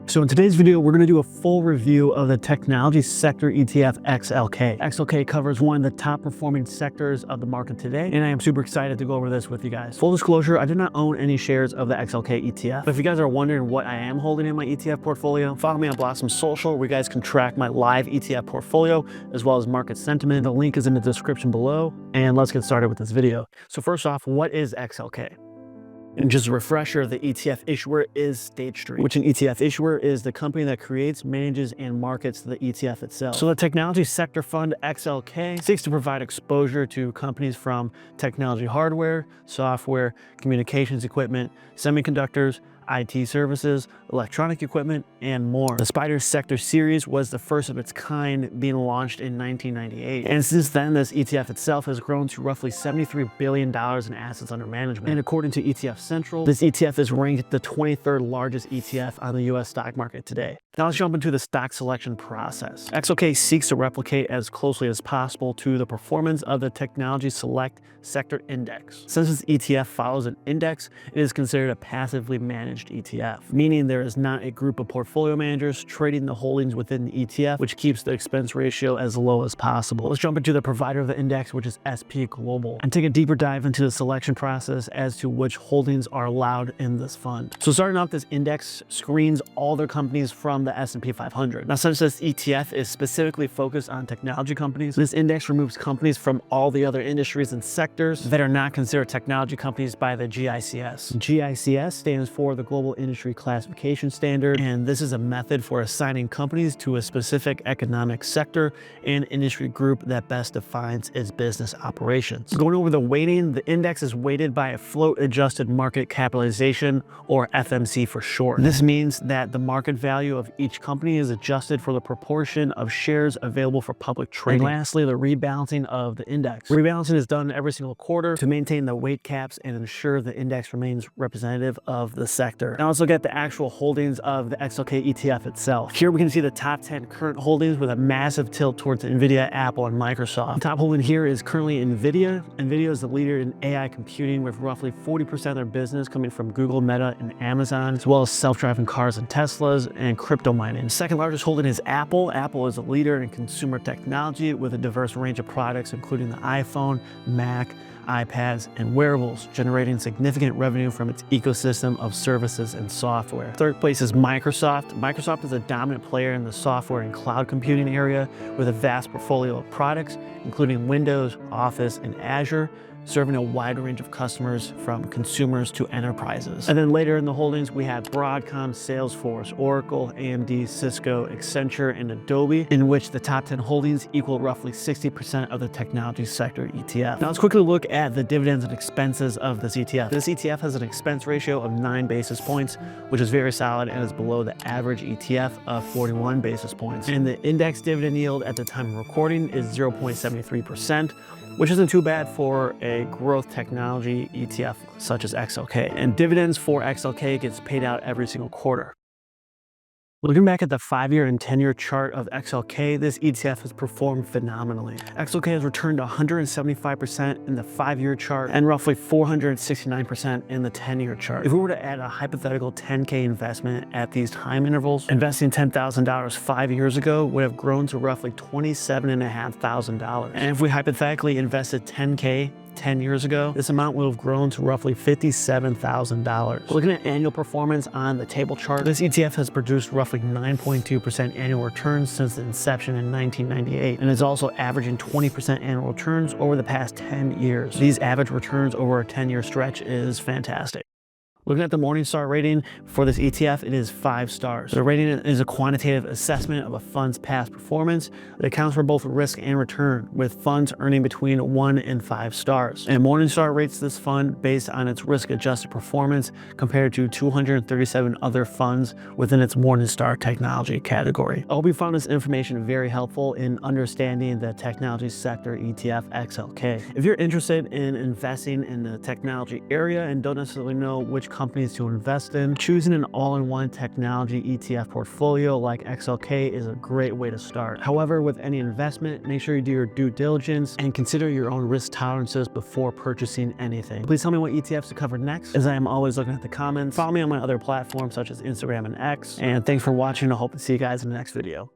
So in today's video, we're going to do a full review of the technology sector ETF XLK. XLK covers one of the top performing sectors of the market today, and I am super excited to go over this with you guys. Full disclosure, I do not own any shares of the XLK ETF, but if you guys are wondering what I am holding in my ETF portfolio, follow me on Blossom Social where you guys can track my live ETF portfolio as well as market sentiment. The link is in the description below, and let's get started with this video. So first off, what is XLK? And just a refresher, the ETF issuer is State Street, which an ETF issuer is the company that creates, manages, and markets the ETF itself. So the technology sector fund XLK seeks to provide exposure to companies from technology hardware, software, communications equipment, semiconductors, IT services, electronic equipment, and more. The SPDR sector series was the first of its kind, being launched in 1998. And since then, this ETF itself has grown to roughly $73 billion in assets under management. And according to ETF Central, this ETF is ranked the 23rd largest ETF on the US stock market today. Now let's jump into the stock selection process. XLK seeks to replicate as closely as possible to the performance of the Technology Select Sector Index. Since this ETF follows an index, it is considered a passively managed ETF, meaning there is not a group of portfolio managers trading the holdings within the ETF, which keeps the expense ratio as low as possible. Let's jump into the provider of the index, which is SP Global, and take a deeper dive into the selection process as to which holdings are allowed in this fund. So starting off, this index screens all their companies from the S&P 500. Now, since this ETF is specifically focused on technology companies, this index removes companies from all the other industries and sectors that are not considered technology companies by the GICS. GICS stands for the Global Industry Classification Standard, and this is a method for assigning companies to a specific economic sector and industry group that best defines its business operations. Going over the weighting, the index is weighted by a float adjusted market capitalization, or FMC for short. This means that the market value of each company is adjusted for the proportion of shares available for public trading. And lastly, the rebalancing of the index. Rebalancing is done every single quarter to maintain the weight caps and ensure the index remains representative of the sector. Now let's look at the actual holdings of the XLK ETF itself. Here we can see the top 10 current holdings with a massive tilt towards Nvidia, Apple, and Microsoft. The top holding here is currently Nvidia. Nvidia is the leader in AI computing with roughly 40% of their business coming from Google, Meta, and Amazon, as well as self-driving cars and Teslas and crypto mining. The second largest holding is Apple. Apple is a leader in consumer technology with a diverse range of products, including the iPhone, Mac, iPads, and wearables, generating significant revenue from its ecosystem of services and software. Third place is Microsoft. Microsoft is a dominant player in the software and cloud computing area with a vast portfolio of products, including Windows, Office, and Azure, serving a wide range of customers from consumers to enterprises. And then later in the holdings, we have Broadcom, Salesforce, Oracle, AMD, Cisco, Accenture, and Adobe, in which the top 10 holdings equal roughly 60% of the technology sector ETF. Now let's quickly look at the dividends and expenses of this ETF. This ETF has an expense ratio of 9 basis points, which is very solid and is below the average ETF of 41 basis points. And the index dividend yield at the time of recording is 0.73%, which isn't too bad for a growth technology ETF such as XLK. And dividends for XLK gets paid out every single quarter. Looking back at the 5-year and 10-year chart of XLK, this ETF has performed phenomenally. XLK has returned 175% in the 5-year chart and roughly 469% in the 10-year chart. If we were to add a hypothetical 10K investment at these time intervals, investing $10,000 5 years ago would have grown to roughly $27,500. And if we hypothetically invested 10K 10 years ago, this amount would have grown to roughly $57,000. Looking at annual performance on the table chart, this ETF has produced roughly 9.2% annual returns since the inception in 1998, and is also averaging 20% annual returns over the past 10 years. These average returns over a 10-year stretch is fantastic. Looking at the Morningstar rating for this ETF, it is 5 stars. The rating is a quantitative assessment of a fund's past performance that accounts for both risk and return, with funds earning between 1 and 5 stars. And Morningstar rates this fund based on its risk-adjusted performance compared to 237 other funds within its Morningstar technology category. I hope you found this information very helpful in understanding the technology sector ETF XLK. If you're interested in investing in the technology area and don't necessarily know which companies to invest in. Choosing an all-in-one technology ETF portfolio like XLK is a great way to start. However, with any investment, make sure you do your due diligence and consider your own risk tolerances before purchasing anything. Please tell me what ETFs to cover next, as I am always looking at the comments. Follow me on my other platforms such as Instagram and X. And thanks for watching. I hope to see you guys in the next video.